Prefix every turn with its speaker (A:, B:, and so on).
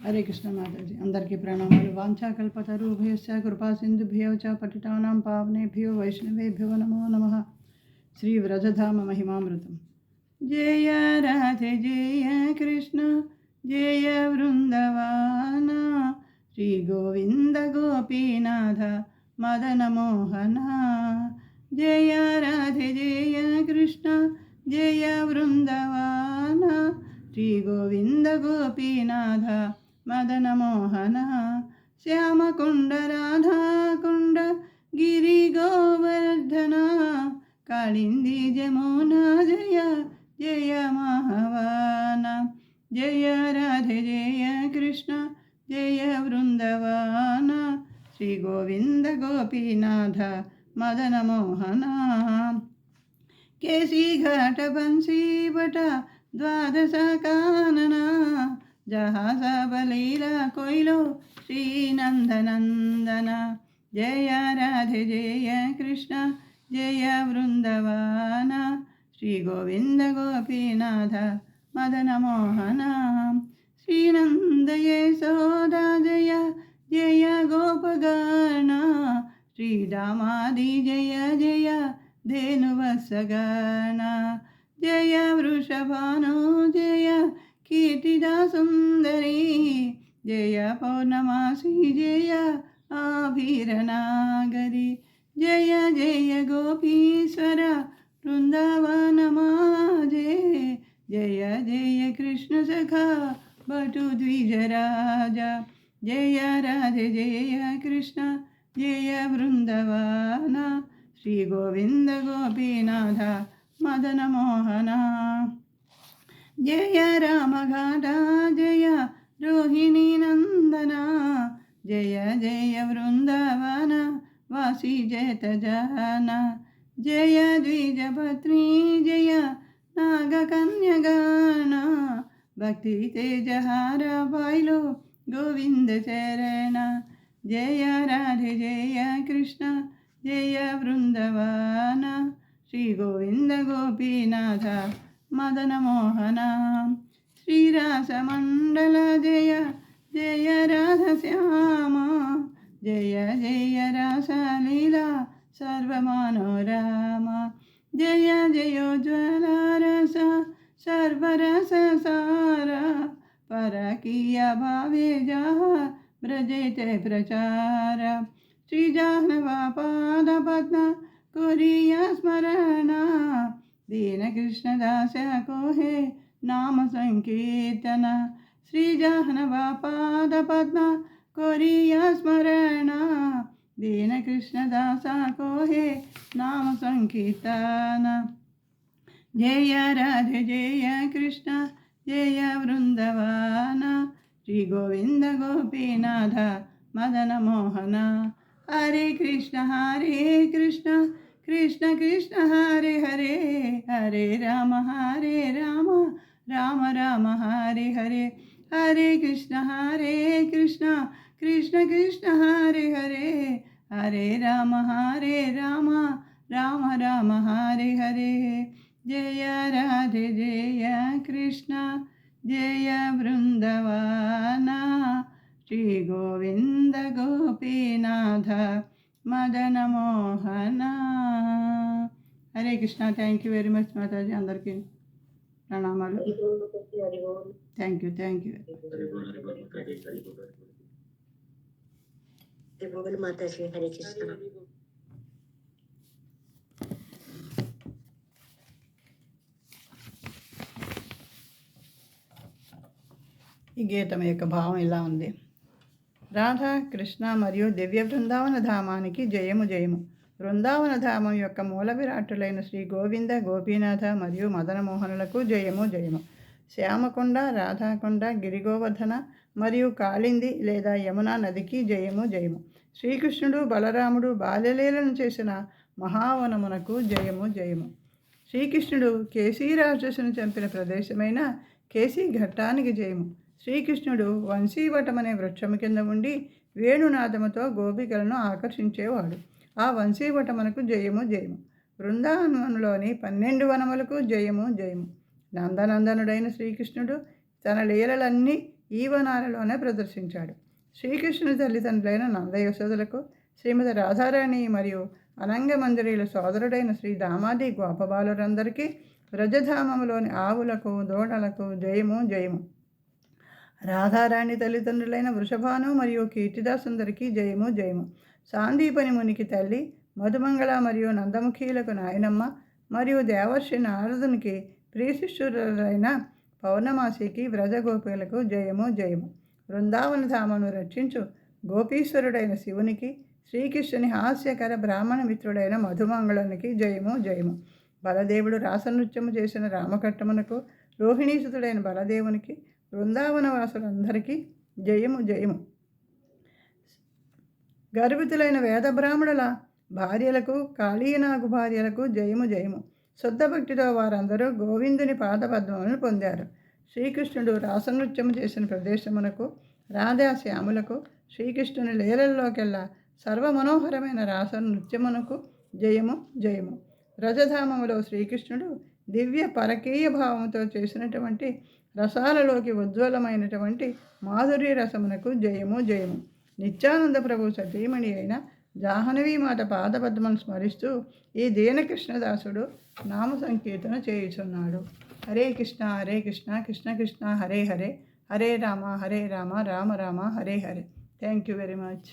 A: హరే కృష్ణ మాతాజీ అందరికీ ప్రణామాలు. వాంఛాకల్పతరుభ్యశ్చ కృపా సింధుభ్యో చ పతితానాం పావనేభ్యో వైష్ణవేభ్యో నమో నమః. శ్రీ వ్రజధామ మహిమామృతం. జయ రాధే జయ కృష్ణ జయ వృందవాన శ్రీ గోవింద గోపీనాథ మదన మోహన. జయ రాధే జయ కృష్ణ జయ వృందవాన శ్రీ గోవింద గోపీనాథ మదన మోహన. శ్యామకుండ రాధాకుండ గిరి గోవర్ధన కాళింది జమునా జయ జయ మహవాన. జయ రాధే జయ కృష్ణ జయ వృందవాన శ్రీ గోవింద గోపీనాథ మదన మోహన. కేసీ ఘాట బన్సీ బట ద్వాదశ కానన జహాజ బలీలా కోయిలో శ్రీనందనందన. జయ రాధే జయ కృష్ణ జయ వృందవాన శ్రీ గోవింద గోపీనాథ మదన మోహన. శ్రీనంద యశోద జయ జయ గోపగణ శ్రీరామాది జయ జయ ధేనువత్సగణ. జయ వృషభాను జయ కీర్తిదా సుందరి జయ పౌర్ణమాసి జయ ఆభీరనాగరి. జయ జయ గోపీశ్వర బృందావన మాజే జయ జయ కృష్ణ సఖా బటు ద్విజరాజ. జయ రాధే జయ కృష్ణ జయ బృందవాన శ్రీ గోవింద గోపీనాథ మదన మోహన. జయ రామఘాట జయ రోహిణీ నందన జయ జయ వృందావన వాసి జయత జన. జయ ద్విజపత్ని జయ నాగకన్యగాన భక్తి తేజహార బాయిలో గోవింద చరణ. జయ రాధే జయ కృష్ణ జయ బృందవాన శ్రీ గోవింద గోపీనాథ మదన మోహన. శ్రీరాసమండల జయ జయ రాధశ్యామ జయ జయ రాసలీలా సర్వమనోరమ. జయ జయోజ్వల రస సర్వరస సార పరకీయ భావే జహ బ్రజేతే ప్రచార. శ్రీజాహ్నవా పాద పద్మ కురియ స్మరణ దీనకృష్ణదాస కోహే నామ సంకీర్తన. శ్రీజాహ్నవా పాద పద్మ కురియ స్మరణ దీనకృష్ణదాస కోహే నామ సంకీర్తన. జయ రాధే జయ కృష్ణ జయ వృందవాన శ్రీ గోవింద గోపీనాథ మదన మోహన. హరే కృష్ణ కృష్ణ కృష్ణ హరే హరే హరే రామ రామ రామ హరే హరే. హరే కృష్ణ కృష్ణ కృష్ణ హరే హరే హరే రామ రామ రామ హరే హరే. జయ రాధే జయ కృష్ణ జయ Brindavana Shri Govinda Gopinatha Madana Mohana. Hare Krishna. Thank you very much Mataji. అందరికీ ప్రణామాలు. Thank you.
B: మాతాజీ హరే కృష్ణ.
A: ఈ గీతం యొక్క భావం ఇలా ఉంది. రాధా కృష్ణ మరియు దివ్య బృందావన ధామానికి జయము జయము. బృందావన ధామం యొక్క మూల విరాట్టులైన శ్రీ గోవింద గోపీనాథ మరియు మదనమోహనులకు జయము జయము. శ్యామకొండ రాధాకొండ గిరిగోవర్ధన మరియు కాళింది లేదా యమునా నదికి జయము జయము. శ్రీకృష్ణుడు బలరాముడు బాల్యలీలను చేసిన మహావనమునకు జయము జయము. శ్రీకృష్ణుడు కేసీ రాక్షసును చంపిన ప్రదేశమైన కేసీ ఘట్టానికి జయము. శ్రీకృష్ణుడు వంశీవటం అనే వృక్షము కింద ఉండి వేణునాదముతో గోపికలను ఆకర్షించేవాడు. ఆ వంశీవటమునకు జయము జయము. బృందావనంలోని 12 వనములకు జయము జయము. నందనందనుడైన శ్రీకృష్ణుడు తన లీలలన్నీ ఈ వనాలలోనే ప్రదర్శించాడు. శ్రీకృష్ణుని తల్లిదండ్రులైన నందయశోదలకు, శ్రీమతి రాధారాణి మరియు అనంగమంజరీల సోదరుడైన శ్రీ దామాది గోపబాలురందరికీ వ్రజధామంలోని ఆవులకు, దూడలకు జయము జయము. రాధారాణి తల్లిదండ్రులైన వృషభాను మరియు కీర్తిదాసుందరికి జయము జయము. సాందీపని మునికి తల్లి మధుమంగళ మరియు నందముఖీలకు నాయనమ్మ మరియు దేవర్షి నారదునికి ప్రియశిష్యులైన పౌర్ణమాసికి వ్రజగోపికలకు జయము జయము. బృందావన ధామను రక్షించు గోపీశ్వరుడైన శివునికి, శ్రీకృష్ణుని హాస్యకర బ్రాహ్మణ మిత్రుడైన మధుమంగళునికి జయము జయము. బలదేవుడు రాసనృత్యము చేసిన రామకట్టమునకు, రోహిణీసుతుడైన బలదేవునికి, బృందావన వాసులందరికీ జయము జయము. గర్భితులైన వేద బ్రాహ్మణుల భార్యలకు, కాళీనాగు భార్యలకు జయము జయము. శుద్ధ భక్తితో వారందరూ గోవిందుని పాదపద్మములను పొందారు. శ్రీకృష్ణుడు రాసనృత్యము చేసిన ప్రదేశమునకు, రాధాశ్యాములకు, శ్రీకృష్ణుని లీలల్లోకెల్లా సర్వమనోహరమైన రాస నృత్యమునకు జయము జయము. వ్రజధామములో శ్రీకృష్ణుడు దివ్య పరకీయ భావంతో చేసినటువంటి రసాలలోకి ఉజ్వలమైనటువంటి మాధుర్య రసమునకు జయము జయము. నిత్యానంద ప్రభు సతీమణి అయిన జాహ్నవీ మాత పాదపద్మను స్మరిస్తూ ఈ దీనకృష్ణదాసుడు నామ సంకీర్తన చేయుచున్నాడు. Hare Krishna Krishna Krishna Hare Hare, Hare Rama Rama Rama Hare Hare. Thank you very much.